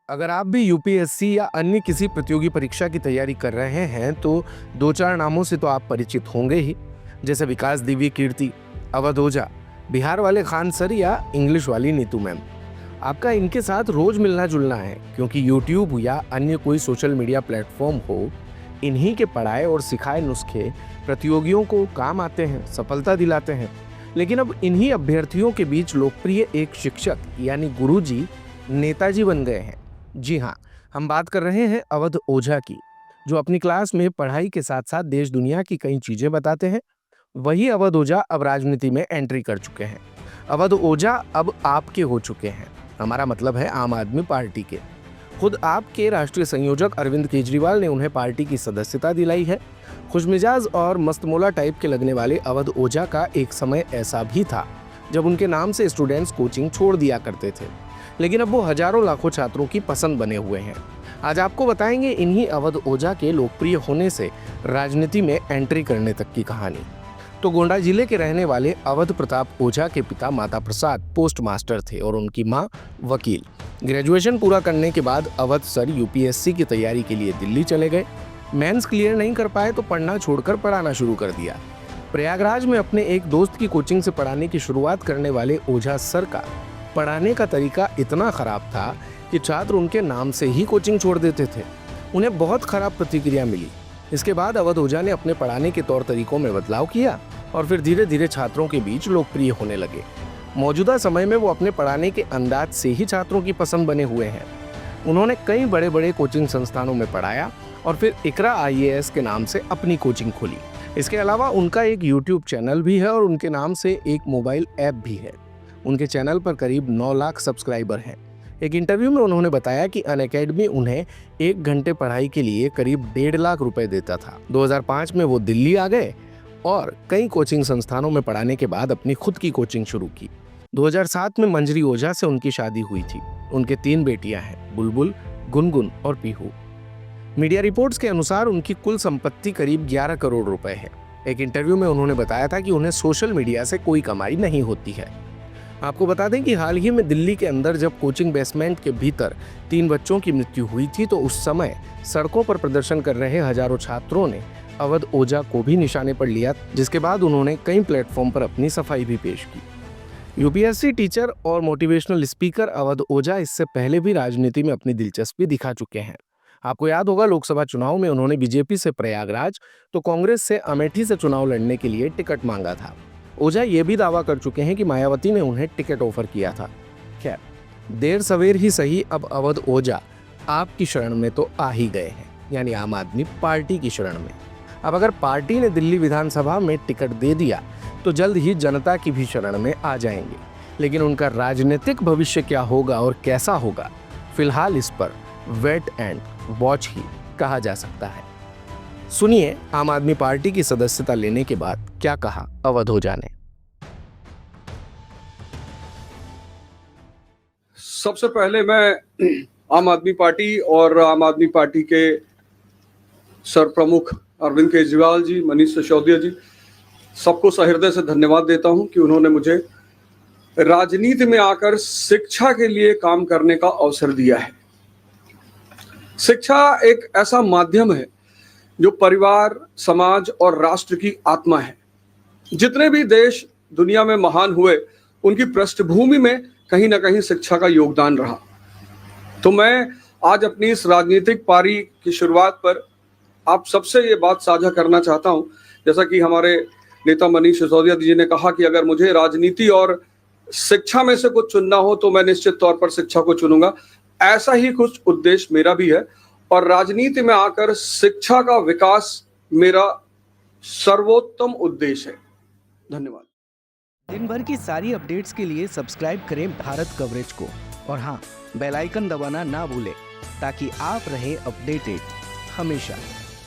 अगर आप भी यूपीएससी या अन्य किसी प्रतियोगी परीक्षा की तैयारी कर रहे हैं तो दो चार नामों से तो आप परिचित होंगे ही, जैसे विकास दिव्य कीर्ति, अवध ओझा, बिहार वाले खान सर या इंग्लिश वाली नीतू मैम। आपका इनके साथ रोज मिलना जुलना है, क्योंकि यूट्यूब या अन्य कोई सोशल मीडिया प्लेटफॉर्म हो, इन्हीं के पढ़ाए और सिखाए नुस्खे प्रतियोगियों को काम आते हैं, सफलता दिलाते हैं। लेकिन अब इन्हीं अभ्यर्थियों के बीच लोकप्रिय एक शिक्षक यानी गुरुजी नेताजी बन गए हैं। जी हाँ, हम बात कर रहे हैं अवध ओझा की, जो अपनी क्लास में पढ़ाई के साथ साथ देश दुनिया की कई चीजें बताते हैं। वही अवध ओझा अब राजनीति में एंट्री कर चुके हैं। अवध ओझा अब आपके हो चुके हैं, हमारा मतलब है आम आदमी पार्टी के। खुद आपके राष्ट्रीय संयोजक अरविंद केजरीवाल ने उन्हें पार्टी की सदस्यता दिलाई है। खुशमिजाज और मस्तमौला टाइप के लगने वाले अवध ओझा का एक समय ऐसा भी था जब उनके नाम से स्टूडेंट्स कोचिंग छोड़ दिया करते थे, लेकिन अब वो हजारों लाखों छात्रों की पसंद बने हुए हैं। आज आपको बताएंगे इन्हीं अवध ओझा के लोकप्रिय होने से राजनीति में एंट्री करने तक की कहानी। तो गोंडा जिले के रहने वाले अवध प्रताप ओझा के पिता माता प्रसाद पोस्ट मास्टर थे और उनकी मां वकील। ग्रेजुएशन पूरा करने के बाद अवध सर यूपीएससी की तैयारी के लिए दिल्ली चले गए। मेंस क्लियर नहीं कर पाए तो पढ़ना छोड़कर पढ़ाना शुरू कर दिया। प्रयागराज में अपने एक दोस्त की कोचिंग से पढ़ाने की शुरुआत करने वाले ओझा सर का पढ़ाने का तरीका इतना खराब था कि छात्र उनके नाम से ही कोचिंग छोड़ देते थे। उन्हें बहुत खराब प्रतिक्रिया मिली। इसके बाद अवध ओझा ने अपने पढ़ाने के तौर तरीकों में बदलाव किया और फिर धीरे धीरे छात्रों के बीच लोकप्रिय होने लगे। मौजूदा समय में वो अपने पढ़ाने के अंदाज से ही छात्रों की पसंद बने हुए हैं। उन्होंने कई बड़े बड़े कोचिंग संस्थानों में पढ़ाया और फिर इकरा IAS के नाम से अपनी कोचिंग खोली। इसके अलावा उनका एक यूट्यूब चैनल भी है और उनके नाम से एक मोबाइल ऐप भी है। उनके चैनल पर करीब 9 लाख सब्सक्राइबर हैं। एक इंटरव्यू में उन्होंने बताया कि अनअकैडमी उन्हें 1 घंटे पढ़ाई के लिए करीब 1.5 लाख रुपए देता था। 2005 में वो दिल्ली आ गए और कई कोचिंग संस्थानों में पढ़ाने के बाद अपनी खुद की कोचिंग शुरू की। 2007 में मंजरी ओझा से उनकी शादी हुई थी। उनके 3 बेटियां हैं, बुलबुल, गुनगुन और पीहू। मीडिया रिपोर्ट्स के अनुसार उनकी कुल संपत्ति करीब 11 करोड़ रुपए है। एक इंटरव्यू में उन्होंने बताया था कि उन्हें सोशल मीडिया से कोई कमाई नहीं होती है। आपको बता दें कि हाल ही में दिल्ली के अंदर जब कोचिंग बेसमेंट के भीतर 3 बच्चों की मृत्यु हुई थी तो उस समय सड़कों पर प्रदर्शन कर रहे हजारों छात्रों ने अवध ओझा को भी निशाने पर लिया, जिसके बाद उन्होंने कई प्लेटफॉर्म पर अपनी सफाई भी पेश की। यूपीएससी टीचर और मोटिवेशनल स्पीकर अवध ओझा इससे पहले भी राजनीति में अपनी दिलचस्पी दिखा चुके हैं। आपको याद होगा, लोकसभा चुनाव में उन्होंने बीजेपी से प्रयागराज तो कांग्रेस से अमेठी से चुनाव लड़ने के लिए टिकट मांगा था। ओझा ये भी दावा कर चुके हैं कि मायावती ने उन्हें टिकट ऑफर किया था। खैर, देर सवेर ही सही, अब अवध ओझा आपकी शरण में तो आ ही गए हैं, यानी आम आदमी पार्टी की शरण में। अब अगर पार्टी ने दिल्ली विधानसभा में टिकट दे दिया तो जल्द ही जनता की भी शरण में आ जाएंगे। लेकिन उनका राजनीतिक भविष्य क्या होगा और कैसा होगा, फिलहाल इस पर वेट एंड वॉच ही कहा जा सकता है। सुनिए आम आदमी पार्टी की सदस्यता लेने के बाद क्या कहा अवध ओझा ने। सबसे पहले मैं आम आदमी पार्टी और आम आदमी पार्टी के सर प्रमुख अरविंद केजरीवाल जी, मनीष सिसोदिया जी, सबको सहृदय से धन्यवाद देता हूं कि उन्होंने मुझे राजनीति में आकर शिक्षा के लिए काम करने का अवसर दिया है। शिक्षा एक ऐसा माध्यम है जो परिवार, समाज और राष्ट्र की आत्मा है। जितने भी देश दुनिया में महान हुए, उनकी पृष्ठभूमि में कहीं ना कहीं शिक्षा का योगदान रहा। तो मैं आज अपनी इस राजनीतिक पारी की शुरुआत पर आप सबसे ये बात साझा करना चाहता हूं, जैसा कि हमारे नेता मनीष सिसोदिया जी ने कहा कि अगर मुझे राजनीति और शिक्षा में से कुछ चुनना हो तो मैं निश्चित तौर पर शिक्षा को चुनूंगा। ऐसा ही कुछ उद्देश्य मेरा भी है और राजनीति में आकर शिक्षा का विकास मेरा सर्वोत्तम उद्देश्य है। धन्यवाद। दिन भर की सारी अपडेट्स के लिए सब्सक्राइब करें भारत कवरेज को और हाँ, बेल आइकन दबाना ना भूलें ताकि आप रहे अपडेटेड हमेशा।